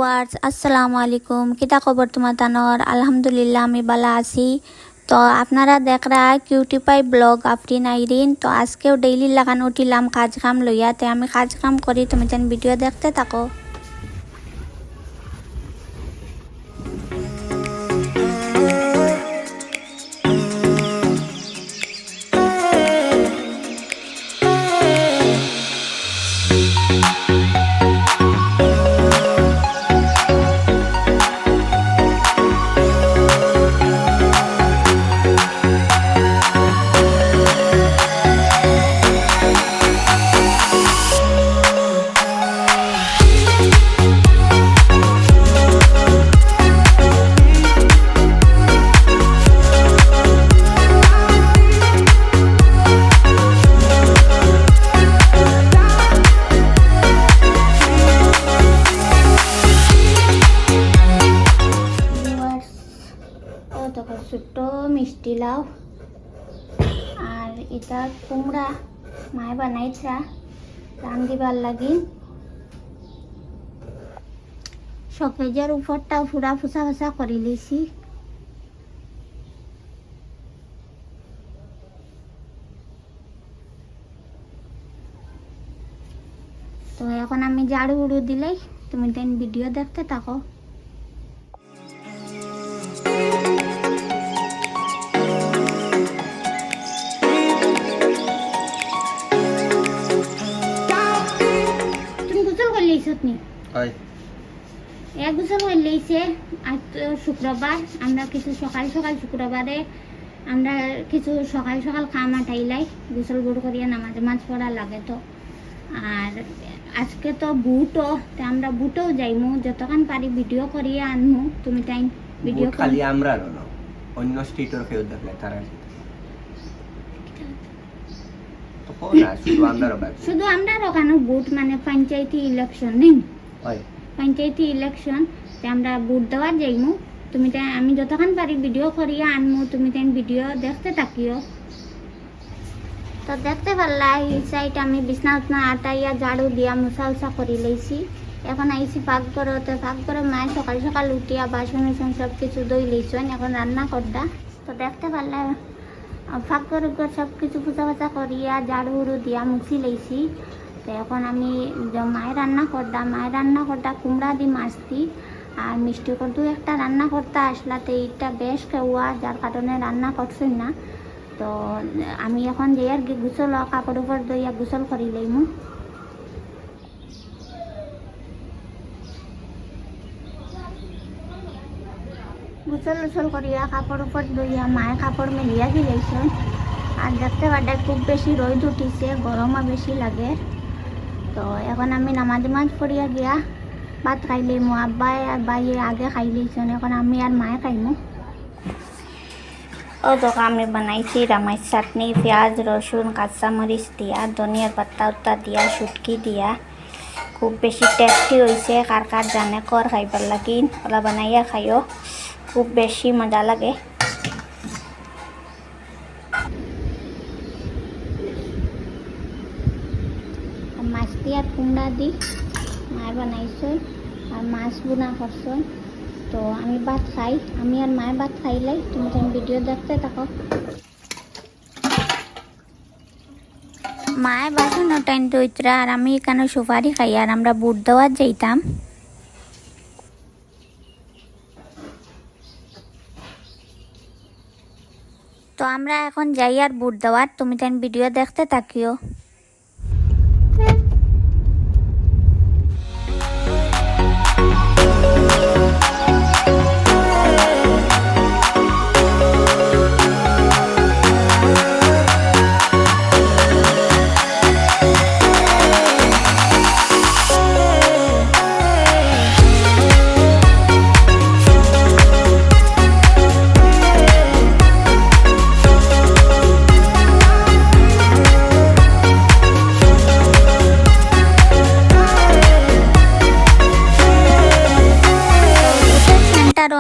Viewers আসসালামু আলাইকুম কিতা খবর তোমার তানোর আলহামদুলিল্লাহ আমি ভালো আছি। তো আপনারা দেখরা cutie pie blog Afrin Irin. তো আজকেও ডেইলি লাগানো উঠিলাম কাজ কাম লইয়া, তে আমি কাজ কাম করি, তুমি যেন ভিডিও দেখতে থাকো। ছোট্ট মিষ্টি লাউ আর এটা কুমড়া মায়ে বানাইছা রান্ধিবার লাগি। সকেজের উপরটা পুরা ফুসা ফুসা করে লিছি। তো এখন আমি ঝাড়ু উড়ু দিলেই তুমি দেন ভিডিও দেখতে থাকো। এক গোসল হইলেইছে। আজ শুক্রবার, আমরা কিছু সকাল সকাল শুক্রবারে আমরা কিছু সকাল সকাল খাম আটাইলাই গোসল গুড় করিয়া নামাজ মাছ পড়া লাগে। তো আর আজকে তো বুটও, আমরা বুটও যাইমু, যতক্ষণ পারি ভিডিও করিয়া আনমু। তুমি তাই ভিডিও খালি আমরা না অন্য স্টেটর কেউ দেখলে তারা শুধু আমরা ওখানে বুট মানে পঞ্চায়েতি ইলেকশন নেই, পঞ্চায়েতি ইলেকশন আমরা বুট দেওয়া যাইমু। তুমি তাই আমি যতক্ষণ পারি ভিডিও করিয়া আনমু, তুমি তাই ভিডিও দেখতে থাকিও। তো দেখতে পারলা এই সাইড আমি বিছনা উছনা আটাইয়া ঝাড়ু দিয়া মুসা উসা করে লইছি। এখন আইসি পাকঘরে। তো পাকঘরে মায়ে সকাল সকাল উঠিয়া বাসন উসন সব কিছু ধুই লইছেন, এখন রান্না করদা। তো দেখতে পারলা পাকঘর সব কিছু ফুচা ফুচা করিয়া ঝাড়ু উড়ু দিয়া মুছি লইছি। তো এখন আমি মায়ের রান্না করদা কুমড়া দি মাছ দি আর মিষ্টি করদু একটা রান্না করতে আসলা। তো এইটা বেশ কেউয়া, যার কারণে রান্না করছই না। তো আমি এখন যে আর কি গোসল কাপড় উপর দইয়া গোসল করি লইমু। গোসল উসল করিয়া কাপড় উপর দইয়া মায়ে কাপড় মেলিয়া দিলেছেন। আর দেখতে পাড্ডা খুব বেশি রোদ উঠিছে, গরমও বেশি লাগে। তো এখন আমি নামাজ পড়িয়া গিয়া ভাত খাইলিমু। আব্বাই আর বাইয়ে আগে খাইলেছেন, এখন আমি আর মায়ে খাইমু। ও দেখো আমি বানাইছি রামাইশ চাটনি, পেঁয়াজ রসুন কাঁচামরিচ দিয়া, ধনিয়ার পাতা উত্তা দিয়া, শুটকি দিয়া। খুব বেশি টেস্টি হয়েছে। কার কার জানে কর খাইবার লাগি, ওলা বানাইয়া খাইও, খুব বেশি মজা লাগে। মাছ দিয়ে আর কুমড়া দি মায়ে বানাইছে আর মাছ বোনা করছে। তো আমি ভাত খাই, আমি আর মায়ে ভাত খাইলাই, তুমি যেন ভিডিও দেখতে থাকো। মায়ে বাসন ওটাইন দইতরা আর আমি এখানে সুপারি খাই আর আমরা বুট দেওয়ার যাইতাম। তো আমরা এখন যাই আর বুট দেওয়ার, তুমি যেন ভিডিও দেখতে থাকিও।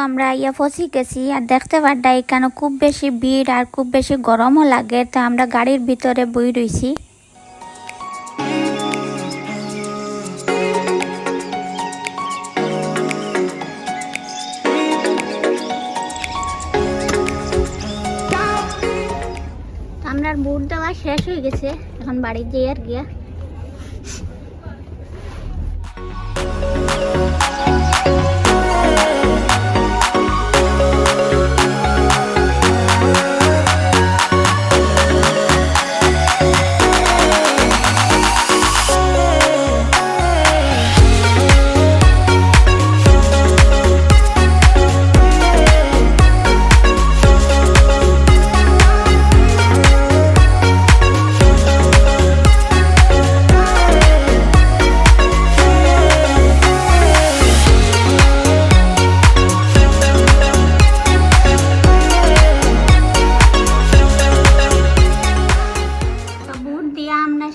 আমরা ইয়া ফসি গেছি আর দেখতে পাড্ডা এখানে খুব বেশি ভিড় আর খুব বেশি গরমও লাগে। তো আমরা গাড়ির ভিতরে বই রইছি। শেষ হয়ে গেছে, এখন বাড়ি যাই আর গিয়া।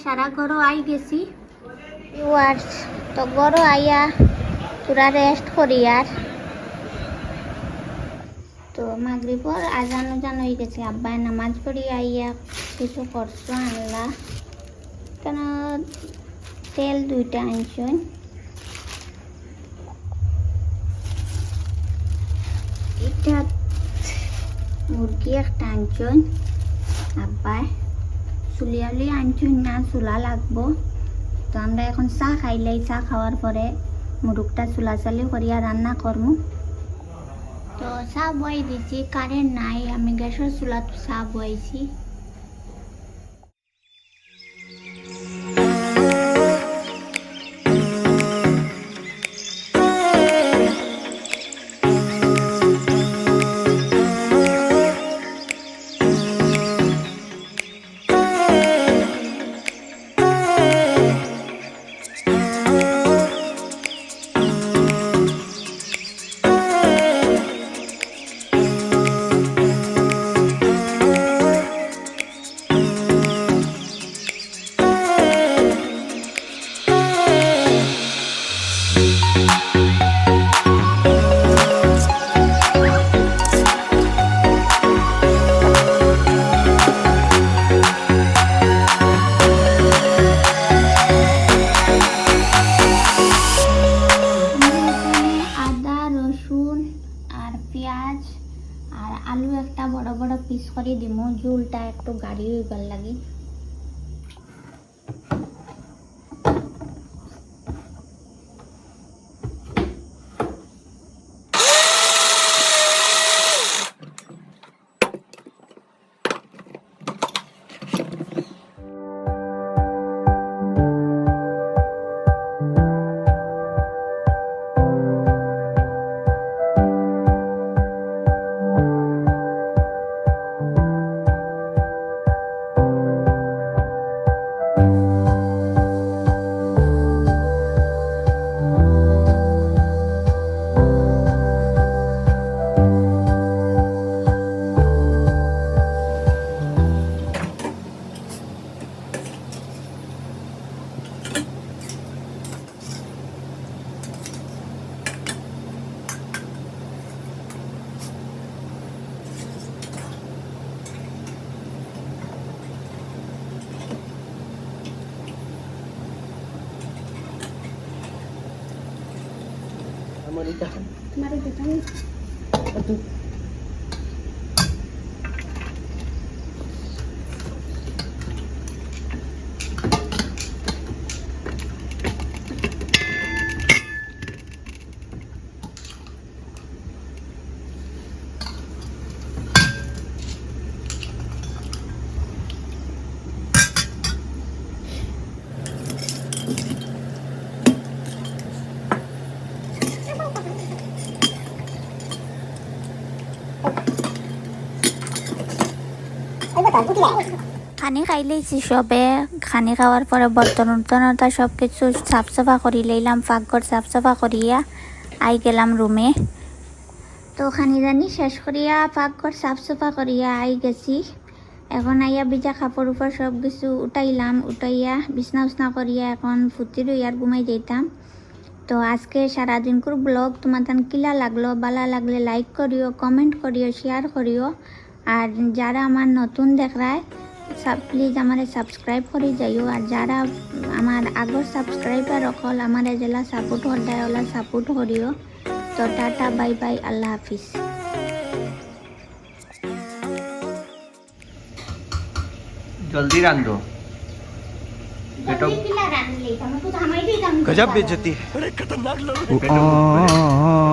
সারা ঘরও আই গেছি ভিউয়ার্স, তো ঘরও আইয়া পুরা রেস্ট করি। আর তো মাগরিবর আজান উজান হয়ে গেছে, আব্বাই নামাজ পড়ি আইয়া কিছু করছো আনলা, কেন তেল 2টা আনছেন, এটা মুরগি একটা আনছেন আব্বাই, চুলিয়ালি আনছেন না, চুলা লাগবো। তো আমরা এখন চা খাইলাই, চা খাওয়ার পরে মুরগটা চুলাচালি করিয়া রান্না করবো। তো চা বয়াই দিছি, কারেন্ট নাই, আমি গ্যাসের চুলাত চা বয়াইছি। পেঁয়াজ আর আলু একটা বড় বড় পিস করে দিমু, ঝোলটা একটু গাঢ় হইবার লাগি। Mari kita aduh. খানি খাই লইছি সবে, খানি খাওয়ার পরে বর্তন উর্তনতা সব কিছু সাফ সাফা করি লইলাম, পাকঘর সাফ সাফা করিয়া আই গেলাম রুমে। তো খানি জানি শেষ করিয়া পাকঘর সাফ সাফা করিয়া আই গেছি। এখন আইয়া ভিজা কাপড় উপর সব কিছু উঠাইলাম, উঠাইয়া বিছনা উছনা করিয়া এখন ফুটি রইয়ার ঘুমাই যেতাম। তো আজকে সারাদিনকুর ব্লগ তোমাদের কিলা লাগলো, ভালো লাগলে লাইক করিও, কমেন্ট করিও, শেয়ার করিও। আর যারা আমার নতুন দেখরায় প্লিজ আমার সাবস্ক্রাইব করে যাইও। আর যারা আমার আগর সাবস্ক্রাইবার অকল আমার জেলা সাপোর্ট হরদায় ওলা সাপোর্ট করিও। তো টাটা, বাই বাই, আল্লাহ হাফিজ। জলদি রান্ধো এটা জলদি কিলা রান্ধলি তুমি তো থামাই দিতাম गजब बेइज्जती है। बड़े खतरनाक लोग। পেটো ভুক করে।